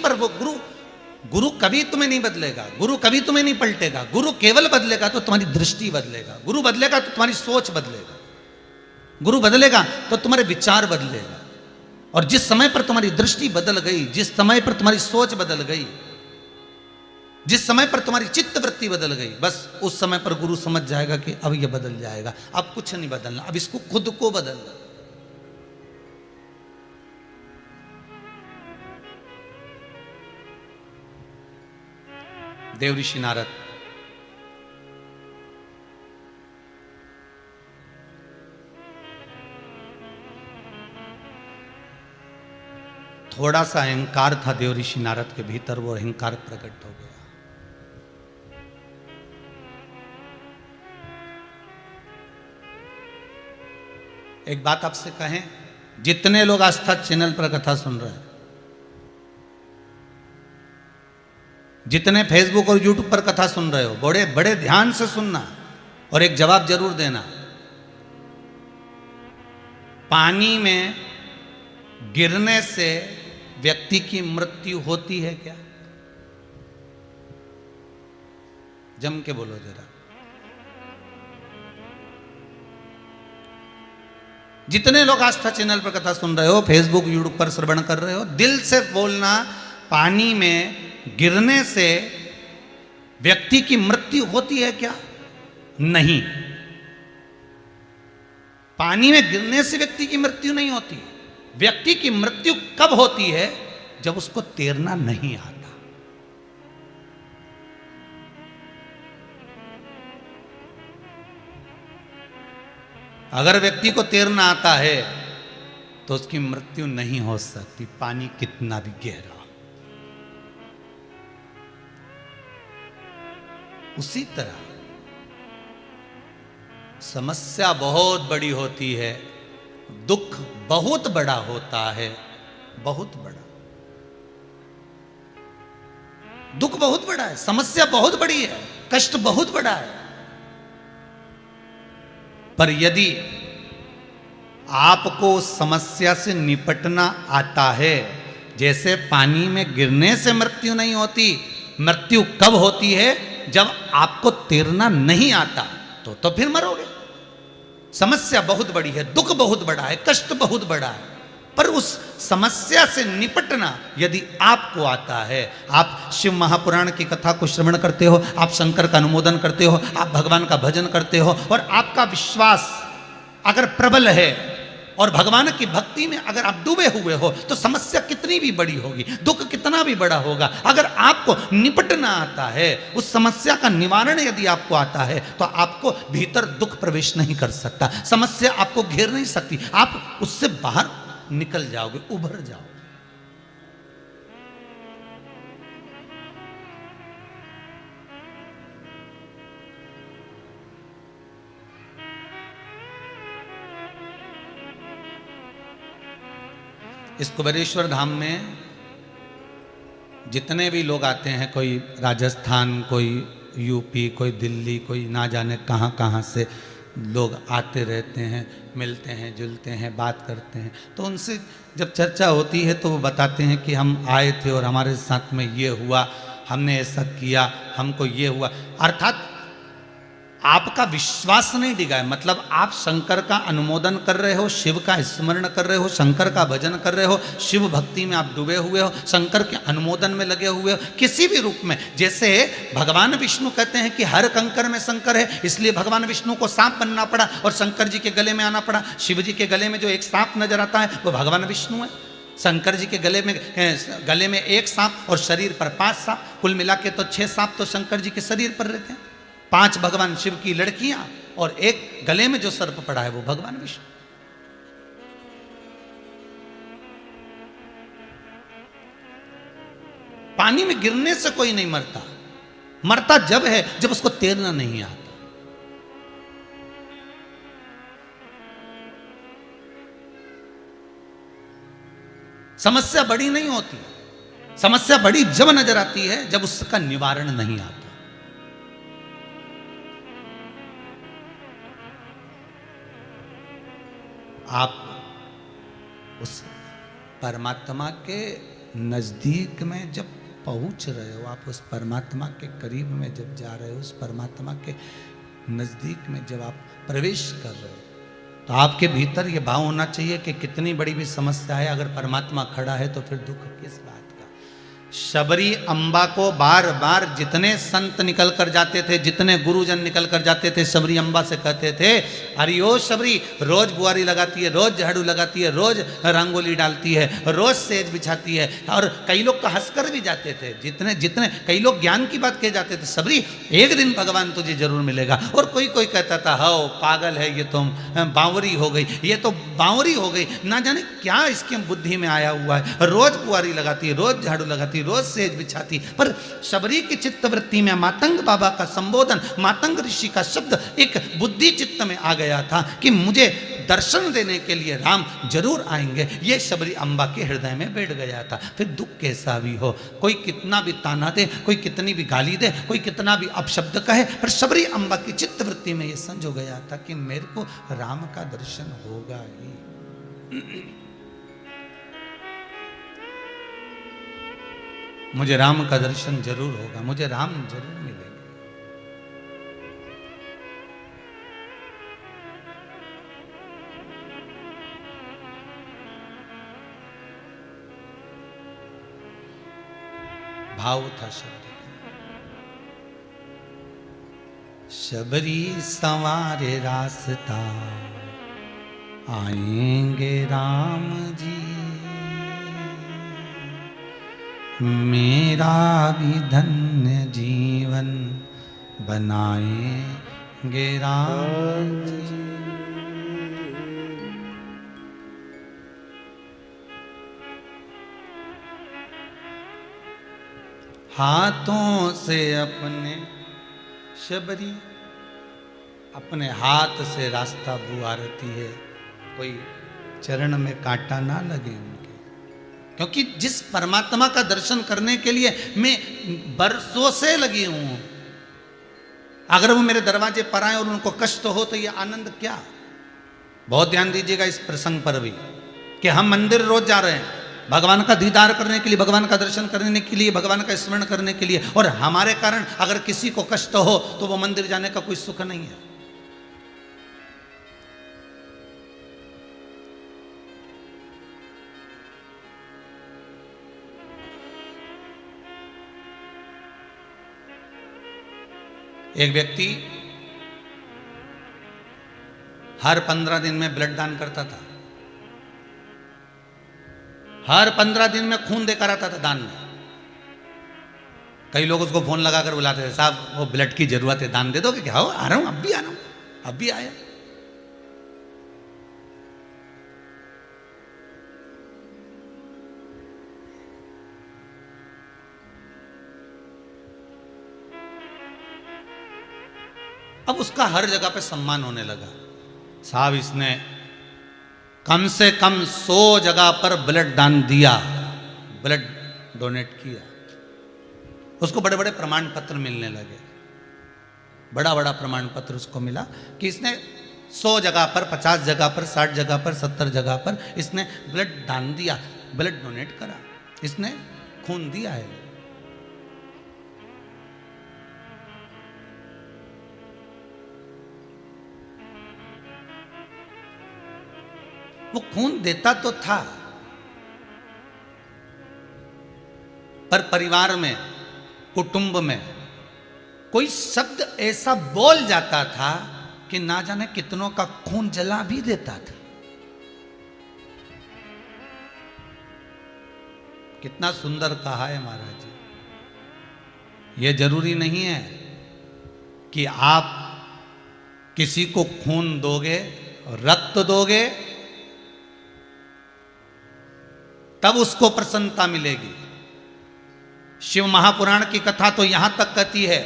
पर वो गुरु कभी तुम्हें नहीं बदलेगा, गुरु कभी तुम्हें नहीं पलटेगा। गुरु केवल बदलेगा तो तुम्हारी दृष्टि बदलेगा, गुरु बदलेगा तो तुम्हारी सोच बदलेगा, गुरु बदलेगा तो तुम्हारे विचार बदलेगा। और जिस समय पर तुम्हारी दृष्टि बदल गई, जिस समय पर तुम्हारी सोच बदल गई, जिस समय पर तुम्हारी चित्त वृत्ति बदल गई, बस उस समय पर गुरु समझ जाएगा कि अब ये बदल जाएगा, अब कुछ नहीं बदलना, अब इसको खुद को बदलना। देव ऋषि नारद थोड़ा सा अहंकार था देव ऋषि नारद के भीतर, वो अहंकार प्रकट हो गया। एक बात आपसे कहें, जितने लोग आस्था चैनल पर कथा सुन रहे हैं, जितने फेसबुक और यूट्यूब पर कथा सुन रहे हो, बड़े बड़े ध्यान से सुनना और एक जवाब जरूर देना। पानी में गिरने से व्यक्ति की मृत्यु होती है क्या? जम के बोलो जरा। जितने लोग आस्था चैनल पर कथा सुन रहे हो, फेसबुक यूट्यूब पर श्रवण कर रहे हो, दिल से बोलना, पानी में गिरने से व्यक्ति की मृत्यु होती है क्या? नहीं। पानी में गिरने से व्यक्ति की मृत्यु नहीं होती। व्यक्ति की मृत्यु कब होती है? जब उसको तैरना नहीं आता। अगर व्यक्ति को तैरना आता है तो उसकी मृत्यु नहीं हो सकती, पानी कितना भी गहरा। उसी तरह समस्या बहुत बड़ी होती है, दुख बहुत बड़ा होता है, बहुत बड़ा। दुख बहुत बड़ा है, समस्या बहुत बड़ी है, कष्ट बहुत बड़ा है। पर यदि आपको समस्या से निपटना आता है, जैसे पानी में गिरने से मृत्यु नहीं होती, मृत्यु कब होती है? जब आपको तैरना नहीं आता, तो फिर मरोगे। समस्या बहुत बड़ी है, दुख बहुत बड़ा है, कष्ट बहुत बड़ा है, पर उस समस्या से निपटना यदि आपको आता है, आप शिव महापुराण की कथा को श्रवण करते हो, आप शंकर का अनुमोदन करते हो, आप भगवान का भजन करते हो, और आपका विश्वास अगर प्रबल है और भगवान की भक्ति में अगर आप डूबे हुए हो, तो समस्या कितनी भी बड़ी होगी, दुख कितना भी बड़ा होगा, अगर आपको निपटना आता है, उस समस्या का निवारण यदि आपको आता है, तो आपको भीतर दुख प्रवेश नहीं कर सकता, समस्या आपको घेर नहीं सकती, आप उससे बाहर निकल जाओगे, उभर जाओगे। इस कुबेरेश्वर धाम में जितने भी लोग आते हैं, कोई राजस्थान, कोई यूपी, कोई दिल्ली, कोई ना जाने कहाँ कहाँ से लोग आते रहते हैं, मिलते हैं, जुलते हैं, बात करते हैं, तो उनसे जब चर्चा होती है तो वो बताते हैं कि हम आए थे और हमारे साथ में ये हुआ, हमने ऐसा किया, हमको ये हुआ। अर्थात आपका विश्वास नहीं डिगा है, मतलब आप शंकर का अनुमोदन कर रहे हो, शिव का स्मरण कर रहे हो, शंकर का भजन कर रहे हो, शिव भक्ति में आप डूबे हुए हो, शंकर के अनुमोदन में लगे हुए हो, किसी भी रूप में। जैसे भगवान विष्णु कहते हैं कि हर कंकर में शंकर है, इसलिए भगवान विष्णु को सांप बनना पड़ा और शंकर जी के गले में आना पड़ा। शिव जी के गले में जो एक सांप नजर आता है वो भगवान विष्णु है, शंकर जी के गले में एक सांप और शरीर पर 5 सांप, कुल मिला के तो 6 सांप तो शंकर जी के शरीर पर रहते हैं। 5 भगवान शिव की लड़कियां और एक गले में जो सर्प पड़ा है वो भगवान विष्णु। पानी में गिरने से कोई नहीं मरता, मरता जब है जब उसको तैरना नहीं आता। समस्या बड़ी नहीं होती, समस्या बड़ी जब नजर आती है जब उसका निवारण नहीं आता। आप उस परमात्मा के नज़दीक में जब पहुंच रहे हो, आप उस परमात्मा के करीब में जब जा रहे हो, उस परमात्मा के नज़दीक में जब आप प्रवेश कर रहे हो, तो आपके भीतर ये भाव होना चाहिए कि कितनी बड़ी भी समस्या है, अगर परमात्मा खड़ा है तो फिर दुख किस बात का। शबरी अम्बा को बार बार जितने संत निकल कर जाते थे, जितने गुरुजन निकल कर जाते थे, शबरी अम्बा से कहते थे, अरे ओ शबरी, रोज बुआरी लगाती है, रोज झाड़ू लगाती है, रोज रंगोली डालती है, रोज सेज बिछाती है। और कई लोग तो हंसकर भी जाते थे, जितने जितने कई लोग ज्ञान की बात कह जाते थे, शबरी एक दिन भगवान तुझे जरूर मिलेगा। और कोई कोई कहता था, हो पागल है ये, तुम बावरी हो गई, ये तो बावरी हो गई, ना जाने क्या इसके बुद्धि में आया हुआ है, रोज बुआरी लगाती है, रोज झाड़ू लगाती, रोज सेज बिछाती। पर शबरी की चित्त वृत्ति में मातंग बाबा का संबोधन, मातंग ऋषि का शब्द एक बुद्धि चित्त में आ गया था कि मुझे दर्शन देने के लिए राम जरूर आएंगे। ये शबरी अम्बा के हृदय में बैठ गया था। फिर दुख कैसा भी हो, कोई कितना भी ताना दे, कोई कितनी भी गाली दे, कोई कितना भी अपशब्द कहे, पर शबरी अम्बा की चित्त वृत्ति में यह संजो गया था कि मेरे को राम का दर्शन होगा ही। मुझे राम का दर्शन जरूर होगा, मुझे राम जरूर मिलेंगे। भाव था शबरी का। शबरी संवारे रास्ता, आएंगे राम जी, मेरा भी धन्य जीवन बनाएंगे राम जी। हाथों से अपने शबरी अपने हाथ से रास्ता बुआरती है, कोई चरण में कांटा ना लगे उनके। क्योंकि जिस परमात्मा का दर्शन करने के लिए मैं बरसों से लगी हूं, अगर वो मेरे दरवाजे पर आए और उनको कष्ट हो तो ये आनंद क्या। बहुत ध्यान दीजिएगा इस प्रसंग पर भी कि हम मंदिर रोज जा रहे हैं भगवान का दीदार करने के लिए, भगवान का दर्शन करने के लिए, भगवान का स्मरण करने के लिए, और हमारे कारण अगर किसी को कष्ट हो तो वो मंदिर जाने का कोई सुख नहीं है। एक व्यक्ति हर 15 दिन में ब्लड दान करता था, हर 15 दिन में खून देकर आता था दान में। कई लोग उसको फोन लगाकर बुलाते थे, साहब वो ब्लड की जरूरत है, दान दे दोगे क्या? हो, आ रहा हूं, अब भी आ रहा हूं, अब भी आया। अब उसका हर जगह पे सम्मान होने लगा। साहब इसने कम से कम 100 जगह पर ब्लड दान दिया, ब्लड डोनेट किया। उसको बड़े बड़े प्रमाण पत्र मिलने लगे, बड़ा बड़ा प्रमाण पत्र उसको मिला कि इसने 100 जगह पर, 50 जगह पर, 60 जगह पर, 70 जगह पर इसने ब्लड दान दिया, ब्लड डोनेट करा, इसने खून दिया है। वो खून देता तो था, पर परिवार में, कुटुंब में कोई शब्द ऐसा बोल जाता था कि ना जाने कितनों का खून जला भी देता था। कितना सुंदर कहा है महाराज जी। यह जरूरी नहीं है कि आप किसी को खून दोगे, रक्त दोगे तब उसको प्रसन्नता मिलेगी। शिव महापुराण की कथा तो यहां तक कहती है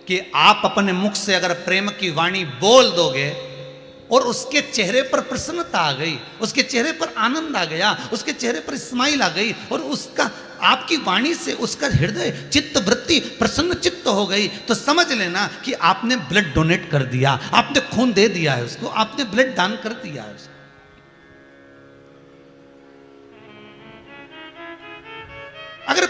कि आप अपने मुख से अगर प्रेम की वाणी बोल दोगे और उसके चेहरे पर प्रसन्नता आ गई, उसके चेहरे पर आनंद आ गया, उसके चेहरे पर स्माइल आ गई, और उसका आपकी वाणी से उसका हृदय चित्त वृत्ति प्रसन्न चित्त हो गई, तो समझ लेना कि आपने ब्लड डोनेट कर दिया, आपने खून दे दिया है उसको, आपने ब्लड दान कर दिया है उसको।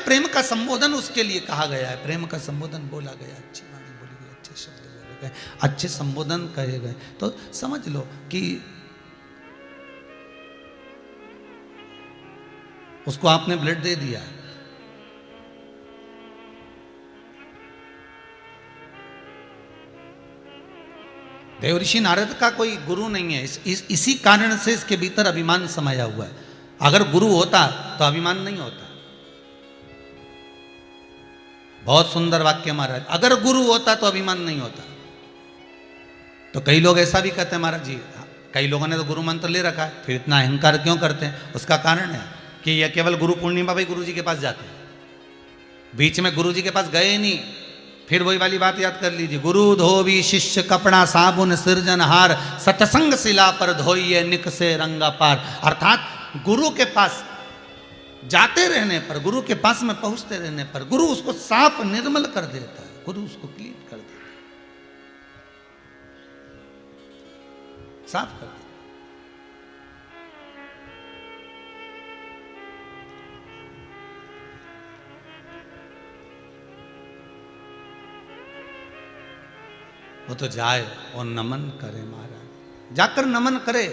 प्रेम का संबोधन उसके लिए कहा गया है, प्रेम का संबोधन बोला गया, अच्छी वाणी बोली गई, अच्छे शब्द बोले गए, अच्छे संबोधन कहे गए। तो समझ लो कि उसको आपने ब्लड दे दिया। देवऋषि नारद का कोई गुरु नहीं है, इसी कारण से इसके भीतर अभिमान समाया हुआ है। अगर गुरु होता तो अभिमान नहीं होता। बहुत सुंदर वाक्य महाराज, अगर गुरु होता तो अभिमान नहीं होता। तो कई लोग ऐसा भी कहते हैं महाराज जी, कई लोगों ने तो गुरु मंत्र ले रखा है, फिर इतना अहंकार क्यों करते हैं? उसका कारण है कि यह केवल गुरु पूर्णिमा भाई गुरु जी के पास जाते हैं, बीच में गुरु जी के पास गए नहीं। फिर वही वाली बात याद कर लीजिए, गुरु धोबी शिष्य कपड़ा साबुन सृजनहार, सतसंग शिला पर धोइए निक से रंगा पार। अर्थात गुरु के पास जाते रहने पर, गुरु के पास में पहुंचते रहने पर गुरु उसको साफ निर्मल कर देता है, गुरु उसको क्लीन कर देता है, साफ कर देता है। वो तो जाए और नमन करे महाराज, जाकर नमन करे,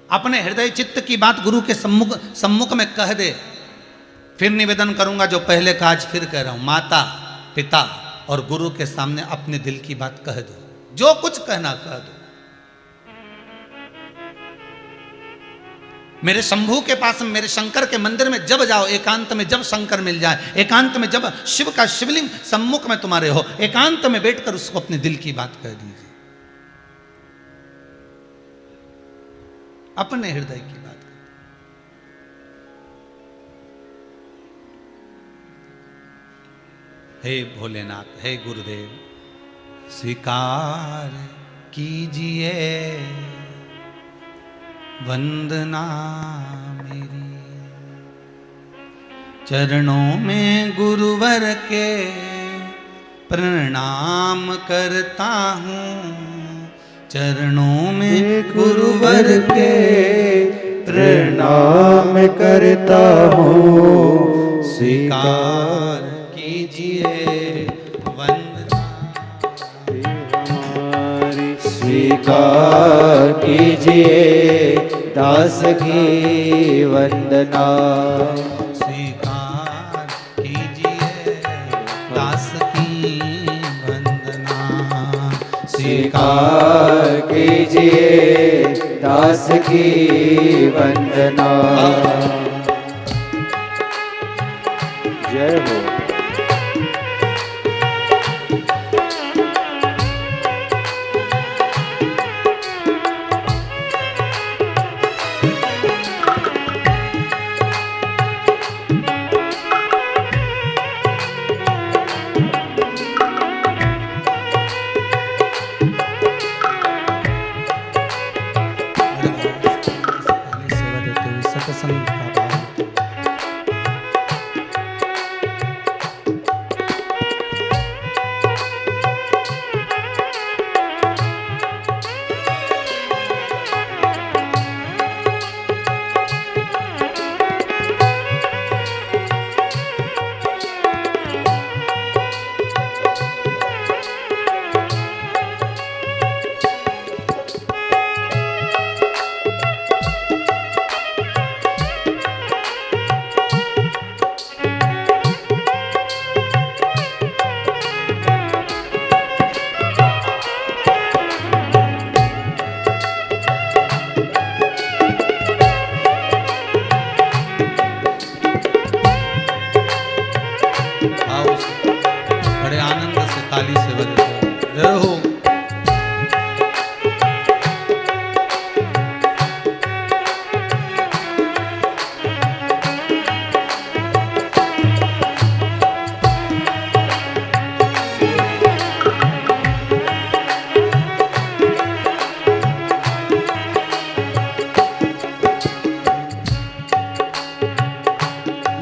अपने हृदय चित्त की बात गुरु के सम्मुख में कह दे। फिर निवेदन करूंगा जो पहले का आज फिर कह रहा हूं, माता पिता और गुरु के सामने अपने दिल की बात कह दो, जो कुछ कहना कह दो। मेरे शंभू के पास में, मेरे शंकर के मंदिर में जब जाओ, एकांत में जब शंकर मिल जाए, एकांत में जब शिव का शिवलिंग सम्मुख में तुम्हारे हो, एकांत में बैठकर उसको अपने दिल की बात कह दीजिए, अपने हृदय की बात कह। हे भोलेनाथ, हे गुरुदेव, स्वीकार कीजिए वंदना मेरी, चरणों में गुरुवर के प्रणाम करता हूँ, चरणों में गुरुवर के प्रणाम करता हूँ, स्वीकार कीजिए वंदना हमारी, स्वीकार कीजिए दास की वंदना, स्वीकार कीजिए दास की वंदना, स्वीकार कीजिए दास की वंदना। जय हो।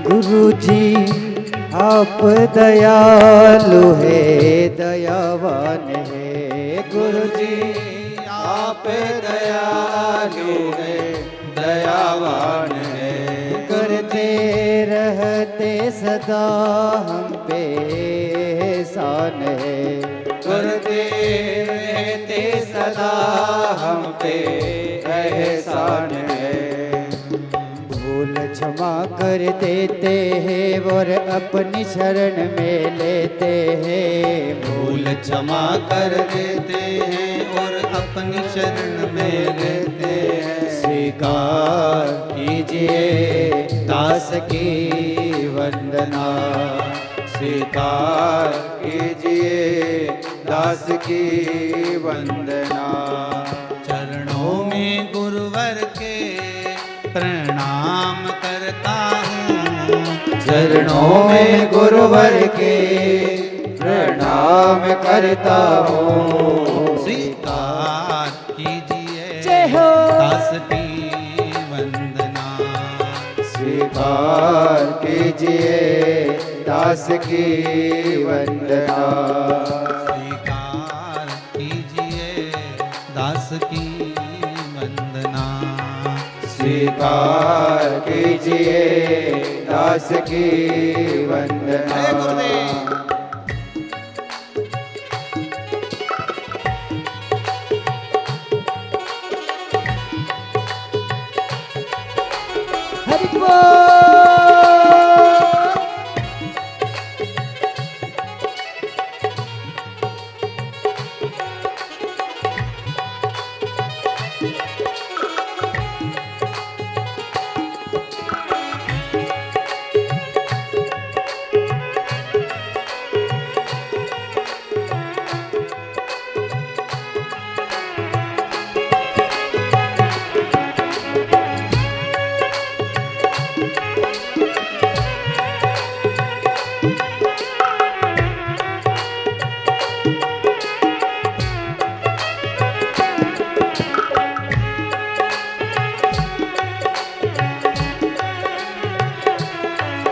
गुरुजी आप दयालु है, दयावान है, गुरुजी आप दयालु है, दयावान है, करते रहते सदा हम पे एहसान है। गुरुदेव रहते सदा हम पे एहसान है। भूल क्षमा कर देते हैं और अपनी शरण में लेते हैं। भूल क्षमा कर देते हैं और अपनी शरण में लेते हैं। स्वीकार कीजिए दास की वंदना। स्वीकार कीजिए दास की वंदना। चरणों में गुरुवर के प्रणाम करता हूँ। चरणों में गुरुवर के प्रणाम करता हूँ। स्वीकार कीजिए जय हो। दास की वंदना। स्वीकार कीजिए दास की वंदना। स्वीकार कीजिए दास की वंदना। स्वीकार कीजिए दास की वंदना। जय गुरुदेव। हरि बोल।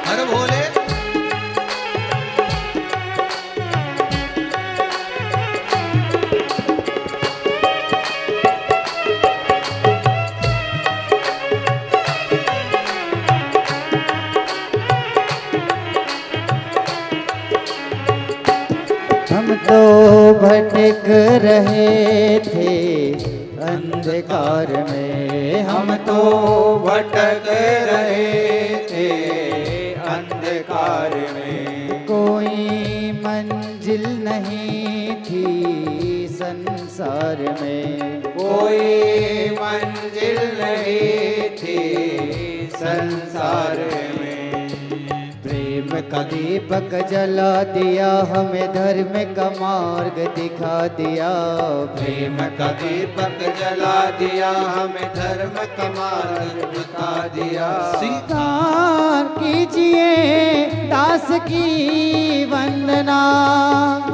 हर भोले। हम तो भटक रहे थे अंधकार में। हम तो भटक रहे थे अंधकार में। कोई मंजिल नहीं थी संसार में। कोई मंजिल नहीं थी संसार में। प्रेम का दीपक जला दिया हमें, धर्म का मार्ग दिखा दिया। प्रेम का दीपक जला दिया हमें, धर्म का मार्ग दिखा दिया। स्वीकार कीजिए दास की वंदना।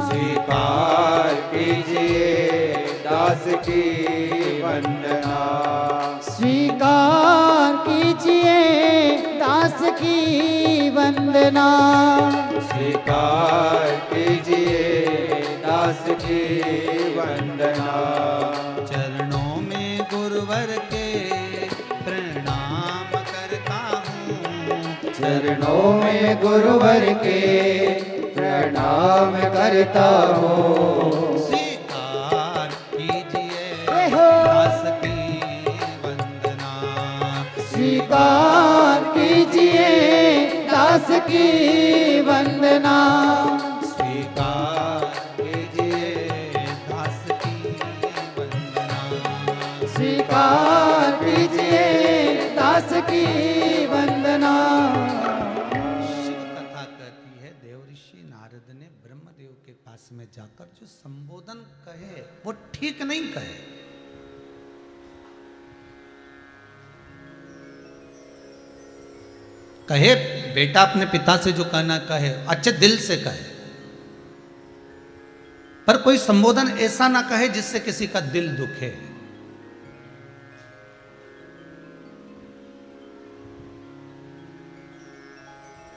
स्वीकार कीजिए दास की वंदना। स्वीकार कीजिए दास की वंदना। स्वीकार कीजिए दास की वंदना। चरणों में गुरुवर के प्रणाम करता हूँ। चरणों में गुरुवर के प्रणाम करता हूँ। स्वीकार कीजिए जय हो। दास की वंदना। स्वीकार कीजिए दास की वंदना। स्वीकार कीजिए दास की वंदना। स्वीकार कीजिए दास की वंदना। शिव कथा कहती है देव ऋषि नारद ने ब्रह्मदेव के पास में जाकर जो संबोधन कहे वो ठीक नहीं कहे। कहे बेटा अपने पिता से जो कहना कहे अच्छे दिल से कहे, पर कोई संबोधन ऐसा ना कहे जिससे किसी का दिल दुखे।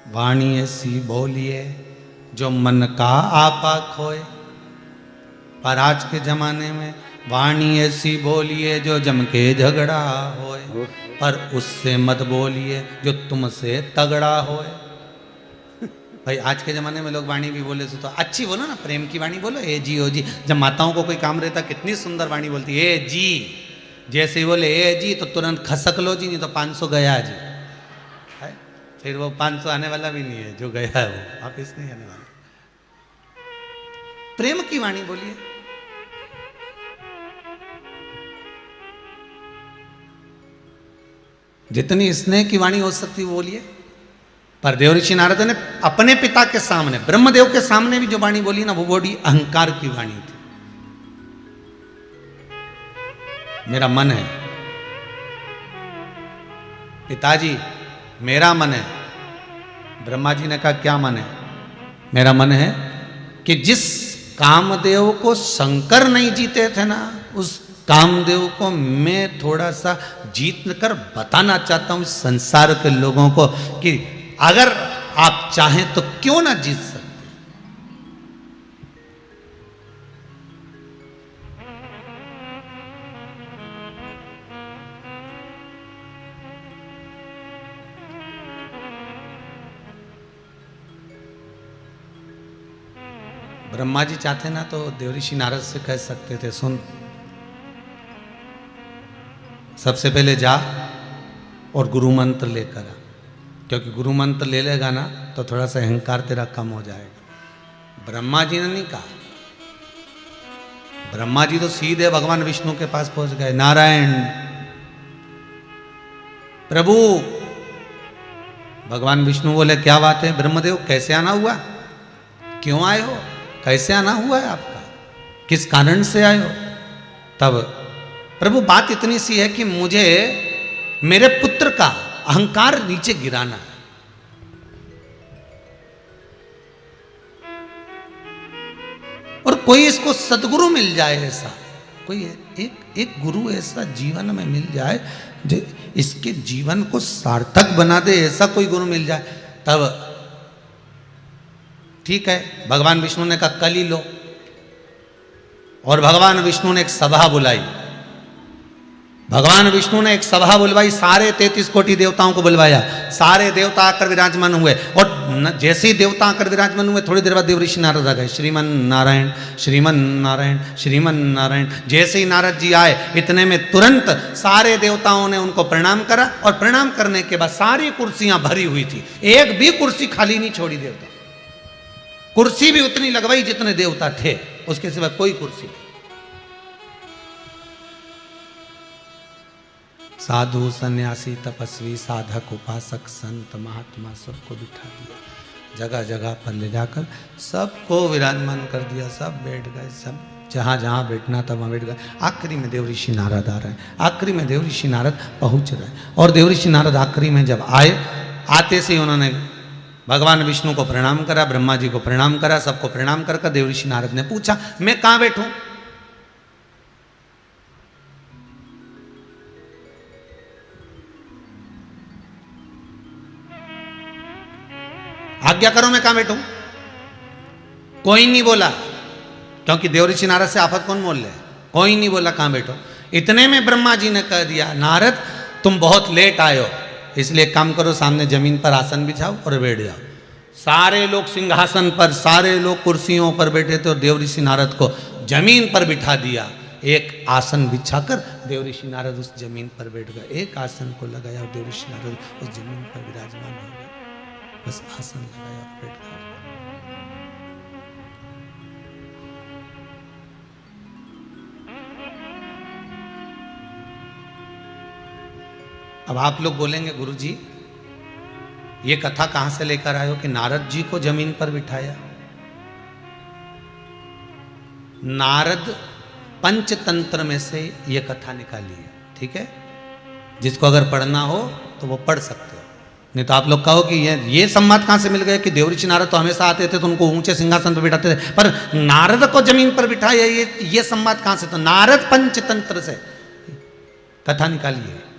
वाणी ऐसी बोलिए जो मन का आपा खोए। पर आज के जमाने में वाणी ऐसी बोलिए जो जम के झगड़ा होए, पर उससे मत बोलिए जो तुमसे तगड़ा होए। भाई आज के ज़माने में लोग वाणी भी बोले तो अच्छी बोलो ना, प्रेम की वाणी बोलो, ए जी ओ जी। जब माताओं को कोई काम रहता कितनी सुंदर वाणी बोलती, ए जी। जैसे ही बोले ए जी तो तुरंत खसक लो जी, नहीं तो 500 गया जी है? फिर वो 500 आने वाला भी नहीं है, जो गया है वो वापिस नहीं आने वाला। प्रेम की वाणी बोलिए। जितनी स्नेह की वाणी हो सकती वो बोलिए। पर देवऋषि नारद ने अपने पिता के सामने, ब्रह्मदेव के सामने भी जो वाणी बोली ना, वो बड़ी अहंकार की वाणी थी। मेरा मन है पिताजी, मेरा मन है। ब्रह्मा जी ने कहा क्या मन है? मेरा मन है कि जिस कामदेव को शंकर नहीं जीते थे ना, उस कामदेव को मैं थोड़ा सा जीत कर बताना चाहता हूं इस संसार के लोगों को कि अगर आप चाहें तो क्यों ना जीत सकते। ब्रह्मा जी चाहते ना तो देवऋषि नारद से कह सकते थे, सुन सबसे पहले जा और गुरु मंत्र लेकर आ, क्योंकि गुरु मंत्र ले लेगा ना तो थोड़ा सा अहंकार तेरा कम हो जाएगा। ब्रह्मा जी ने नहीं कहा। ब्रह्मा जी तो सीधे भगवान विष्णु के पास पहुंच गए। नारायण प्रभु। भगवान विष्णु बोले क्या बात है ब्रह्मदेव, कैसे आना हुआ, क्यों आए हो, कैसे आना हुआ है आपका, किस कारण से आए हो? तब प्रभु बात इतनी सी है कि मुझे मेरे पुत्र का अहंकार नीचे गिराना है। और कोई इसको सदगुरु मिल जाए, ऐसा कोई एक गुरु ऐसा जीवन में मिल जाए जो इसके जीवन को सार्थक बना दे, ऐसा कोई गुरु मिल जाए तब ठीक है। भगवान विष्णु ने कहा कल ही लो। और भगवान विष्णु ने एक सभा बुलाई। भगवान विष्णु ने एक सभा बुलवाई, सारे 33 कोटि देवताओं को बुलवाया। सारे देवता आकर विराजमान हुए और जैसे ही देवता आकर विराजमान हुए थोड़ी देर बाद देवऋषि नारद आ गए। श्रीमन नारायण श्रीमन नारायण श्रीमन नारायण। जैसे ही नारद जी आए इतने में तुरंत सारे देवताओं ने उनको प्रणाम करा और प्रणाम करने के बाद सारी कुर्सियां भरी हुई थी, एक भी कुर्सी खाली नहीं छोड़ी। देवता कुर्सी भी उतनी लगवाई जितने देवता थे, उसके सिवा कोई कुर्सी नहीं। साधु सन्यासी तपस्वी साधक उपासक संत महात्मा सबको बिठा दिया, जगह जगह पर ले जाकर सबको विराजमान कर दिया। सब बैठ गए, सब जहाँ जहाँ बैठना था वहाँ बैठ गए। आखिरी में देवऋषि नारद आ रहे हैं। आखिरी में देवऋषि नारद पहुँच रहे हैं और देवऋषि नारद आखिरी में जब आए, आते से उन्होंने भगवान विष्णु को प्रणाम करा, ब्रह्मा जी को प्रणाम करा, सबको प्रणाम कर देवऋषि नारद ने पूछा मैं कहाँ बैठूं? आज्ञा करो मैं कहां बैठूं? कोई नहीं बोला, क्योंकि देवऋषि नारद से आफत कौन बोल रहे? कोई नहीं बोला कहां बैठो। इतने में ब्रह्मा जी ने कह दिया नारद तुम बहुत लेट आए हो, इसलिए काम करो सामने जमीन पर आसन बिछाओ और बैठ जाओ। सारे लोग सिंहासन पर, सारे लोग कुर्सियों पर बैठे थे और देवऋषि नारद को जमीन पर बिठा दिया। एक आसन बिछाकर देवऋषि नारद उस जमीन पर बैठ गए। एक आसन को लगाया और देवऋषि नारद उस जमीन पर विराजमान हो गए। बस आसन लगाया और बैठ गए। अब आप लोग बोलेंगे गुरुजी ये कथा कहां से लेकर आए हो कि नारद जी को जमीन पर बिठाया? नारद पंचतंत्र में से ये कथा निकाली है, ठीक है? जिसको अगर पढ़ना हो तो वो पढ़ सकते हो, नहीं तो आप लोग कहो कि ये संवाद कहां से मिल गए कि देवऋषि नारद तो हमेशा आते थे तो उनको ऊंचे सिंहासन पर बिठाते थे, पर नारद को जमीन पर बिठाया, ये संवाद कहां से? तो नारद पंचतंत्र से कथा निकाली है,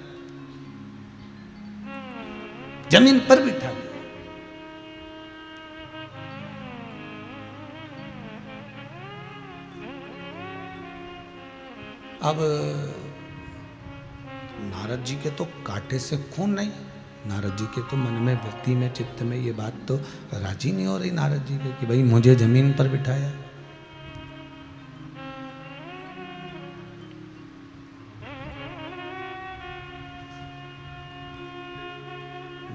जमीन पर बिठा दिया। अब नारद जी के तो कांटे से खून नहीं, नारद जी के तो मन में, भक्ति में, चित्त में ये बात तो राजी नहीं हो रही नारद जी के कि भाई मुझे जमीन पर बिठाया।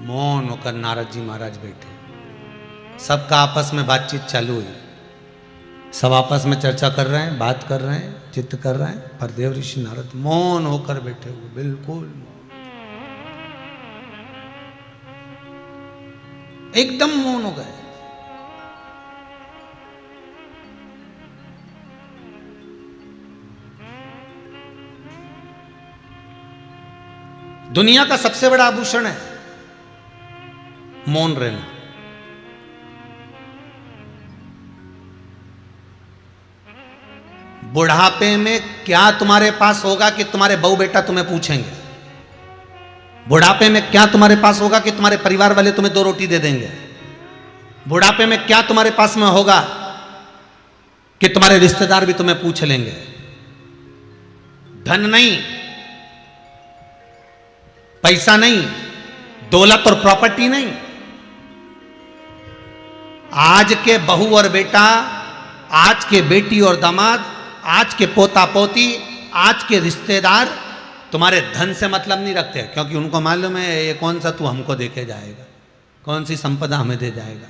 मौन होकर नारद जी महाराज बैठे, सबका आपस में बातचीत चालू हुई, सब आपस में चर्चा कर रहे हैं, बात कर रहे हैं, चित्त कर रहे हैं, पर देव ऋषि नारद मौन होकर बैठे हुए, बिल्कुल मौन, एकदम मौन हो गए। दुनिया का सबसे बड़ा आभूषण है मौन रहना। बुढ़ापे में क्या तुम्हारे पास होगा कि तुम्हारे बहू बेटा तुम्हें पूछेंगे? बुढ़ापे में क्या तुम्हारे पास होगा कि तुम्हारे परिवार वाले तुम्हें 2 रोटी दे देंगे? बुढ़ापे में क्या तुम्हारे पास में होगा कि तुम्हारे रिश्तेदार भी तुम्हें पूछ लेंगे? धन नहीं, पैसा नहीं, दौलत और प्रॉपर्टी नहीं। आज के बहू और बेटा, आज के बेटी और दामाद, आज के पोता पोती, आज के रिश्तेदार तुम्हारे धन से मतलब नहीं रखते, क्योंकि उनको मालूम है ये कौन सा तू हमको देके जाएगा, कौन सी संपदा हमें दे जाएगा।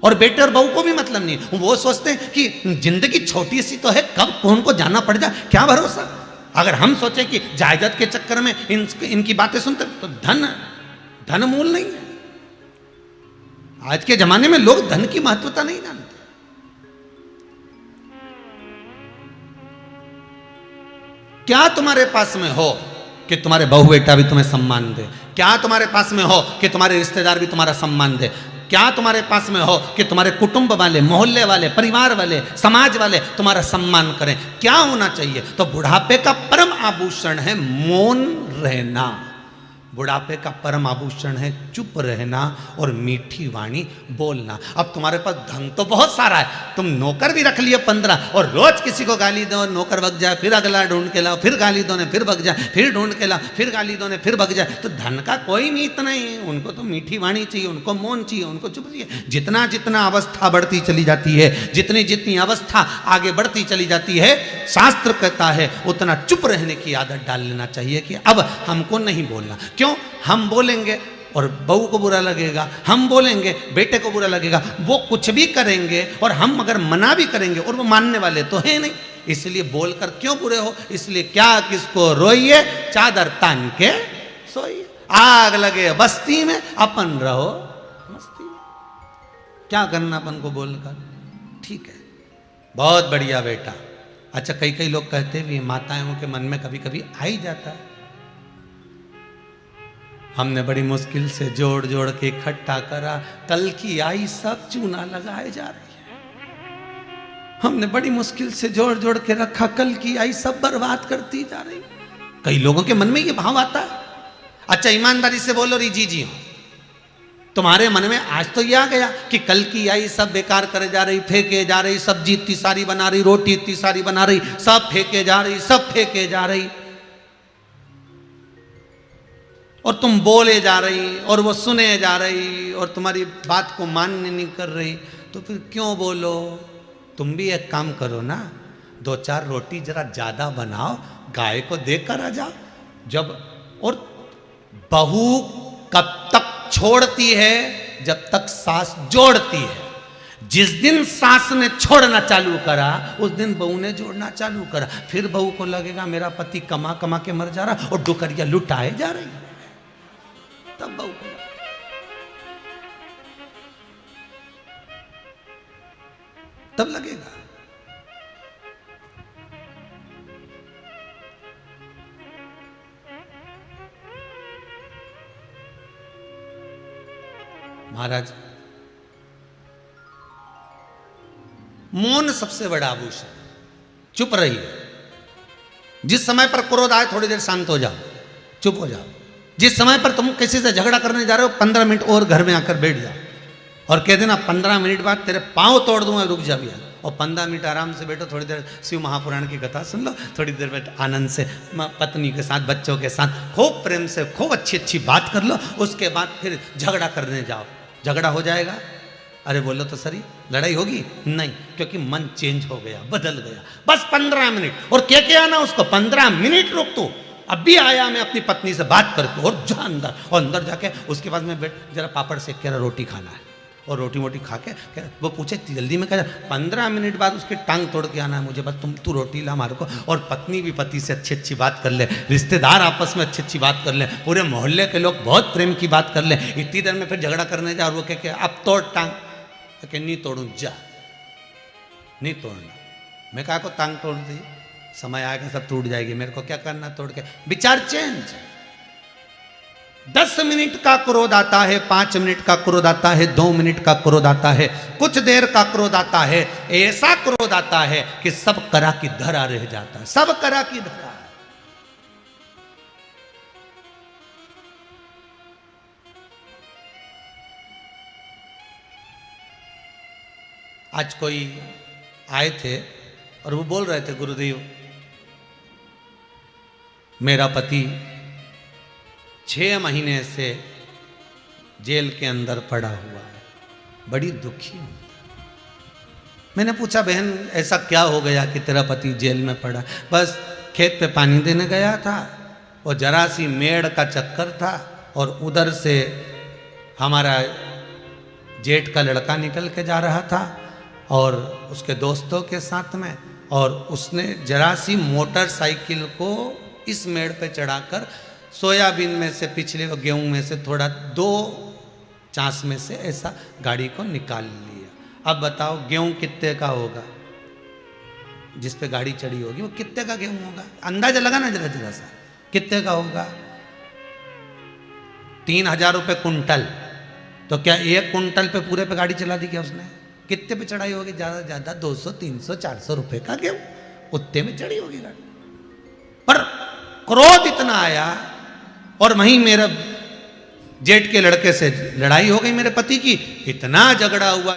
और बेटे और बहू को भी मतलब नहीं, वो सोचते हैं कि जिंदगी छोटी सी तो है, कब कौन को जाना पड़ जाए, क्या भरोसा। अगर हम सोचे कि जायदाद के चक्कर में इनकी बातें सुनते तो धन मूल नहीं है। आज के जमाने में लोग धन की महत्वता नहीं जानते। क्या तुम्हारे पास में हो कि तुम्हारे बहू बेटा भी तुम्हें सम्मान दे? क्या तुम्हारे पास में हो कि तुम्हारे रिश्तेदार भी तुम्हारा सम्मान दे? क्या तुम्हारे पास में हो कि तुम्हारे कुटुंब वाले, मोहल्ले वाले, परिवार वाले, समाज वाले तुम्हारा सम्मान करें? क्या होना चाहिए? तो बुढ़ापे का परम आभूषण है मौन रहना। बुढ़ापे का परम आभूषण है चुप रहना और मीठी वाणी बोलना। अब तुम्हारे पास धन तो बहुत सारा है, तुम नौकर भी रख लिए 15 और रोज किसी को गाली दो, नौकर भग जाए, फिर अगला ढूंढ के लाओ, फिर गाली दो ने फिर भग जाए, फिर ढूंढ के लाओ, फिर गाली दो ने फिर भग जाए, तो धन का कोई मीत नहीं। उनको तो मीठी वाणी चाहिए, उनको मौन चाहिए, उनको चुप चाहिए। जितना जितना अवस्था बढ़ती चली जाती है, जितनी जितनी अवस्था आगे बढ़ती चली जाती है, शास्त्र कहता है उतना चुप रहने की आदत डाल लेना चाहिए कि अब हमको नहीं बोलना। क्यों? हम बोलेंगे और बहू को बुरा लगेगा, हम बोलेंगे बेटे को बुरा लगेगा, वो कुछ भी करेंगे और हम अगर मना भी करेंगे और वो मानने वाले तो है नहीं, इसलिए बोलकर क्यों बुरे हो। इसलिए क्या किसको रोइए, चादर तान के सोइए। आग लगे बस्ती में, अपन रहो मस्ती में। क्या करना अपन को बोलकर? ठीक है, बहुत बढ़िया बेटा। अच्छा, कई लोग कहते भी माताओं के मन में कभी कभी आ ही जाता है, हमने बड़ी मुश्किल से जोड़ जोड़ के इकट्ठा करा, कल की आई सब चूना लगाए जा रही है। हमने बड़ी मुश्किल से जोड़ जोड़ के रखा, कल की आई सब बर्बाद करती जा रही। कई लोगों के मन में ये भाव आता है। अच्छा, ईमानदारी से बोलो री जी हो, तुम्हारे मन में आज तो ये आ गया कि कल की आई सब बेकार करे जा रही, फेंके जा रही, सब्जी इतनी सारी बना रही, रोटी इतनी सारी बना रही, सब फेंके जा रही, सब फेंके जा रही, और तुम बोले जा रही और वो सुने जा रही और तुम्हारी बात को मान्य नहीं कर रही, तो फिर क्यों बोलो? तुम भी एक काम करो ना, 2-4 रोटी जरा ज्यादा बनाओ, गाय को देकर आ जाओ। जब और बहू कब तक छोड़ती है? जब तक सास जोड़ती है। जिस दिन सास ने छोड़ना चालू करा, उस दिन बहू ने जोड़ना चालू करा। फिर बहू को लगेगा मेरा पति कमा कमा के मर जा रहा और डुकरिया लुटाए जा रही, तब बहू को तब लगेगा। महाराज, मौन सबसे बड़ा आभूषण। चुप रहिए। जिस समय पर क्रोध आए थोड़ी देर शांत हो जाओ, चुप हो जाओ। जिस समय पर तुम किसी से झगड़ा करने जा रहे हो 15 मिनट और घर में आकर बैठ जाओ और कह देना 15 मिनट बाद तेरे पांव तोड़ दूंगा, रुक जा भैया, और 15 मिनट आराम से बैठो, थोड़ी देर शिव महापुराण की कथा सुन लो, थोड़ी देर बैठ आनंद से पत्नी के साथ, बच्चों के साथ खूब प्रेम से खूब अच्छी अच्छी बात कर लो। उसके बाद फिर झगड़ा करने जाओ, झगड़ा हो जाएगा। अरे बोलो तो सही, लड़ाई होगी नहीं, क्योंकि मन चेंज हो गया, बदल गया। बस 15 मिनट और क्या आना उसको, 15 मिनट रुक तू, अभी आया मैं अपनी पत्नी से बात करके, और जा अंदर, और अंदर जाके उसके पास में बैठ, जरा पापड़ सेक के रोटी खाना है, और रोटी मोटी खा के वो पूछे जल्दी में, कह 15 मिनट बाद उसकी टांग तोड़ के आना है मुझे, बस तू रोटी ला हमारे को। और पत्नी भी पति से अच्छी अच्छी बात कर ले, रिश्तेदार आपस में अच्छी अच्छी बात कर ले, पूरे मोहल्ले के लोग बहुत प्रेम की बात कर ले। इतनी देर में फिर झगड़ा करने जा, और वो कह अब तोड़ टांग, कि नहीं तोड़ू, जा नहीं तोड़ना। मैं कहा को टांग तोड़ दी, समय आएगा सब टूट जाएगी, मेरे को क्या करना तोड़ के। विचार चेंज। 10 मिनट का क्रोध आता है, 5 मिनट का क्रोध आता है, 2 मिनट का क्रोध आता है, कुछ देर का क्रोध आता है, ऐसा क्रोध आता है कि सब करा की धरा रह जाता है, सब करा की धरा। आज कोई आए थे और वो बोल रहे थे, गुरुदेव मेरा पति 6 महीने से जेल के अंदर पड़ा हुआ है, बड़ी दुखी हूं। मैंने पूछा बहन ऐसा क्या हो गया कि तेरा पति जेल में पड़ा? बस खेत पे पानी देने गया था, और जरा सी मेड़ का चक्कर था, और उधर से हमारा जेठ का लड़का निकल के जा रहा था और उसके दोस्तों के साथ में, और उसने जरा सी मोटरसाइकिल को इस मेड़ पे चढ़ाकर सोयाबीन में से, पिछले गेहूं में से थोड़ा 2 चांस में से ऐसा गाड़ी को निकाल लिया। अब बताओ गेहूं कितने का होगा? जिस पे गाड़ी चढ़ी होगी वो कितने का गेहूं होगा? अंदाजा लगाना जरा जरा सा, कितने का होगा? 3000 रुपये कुंटल। तो क्या 1 कुंटल पे पूरे पे गाड़ी चला दी क्या उसने? कितने पे चढ़ाई होगी? ज़्यादा से ज़्यादा 200, 300, 400 रुपये का गेहूं, उतने में चढ़ी होगी गाड़ी। पर क्रोध इतना आया, और वहीं मेरा जेठ के लड़के से लड़ाई हो गई मेरे पति की, इतना झगड़ा हुआ।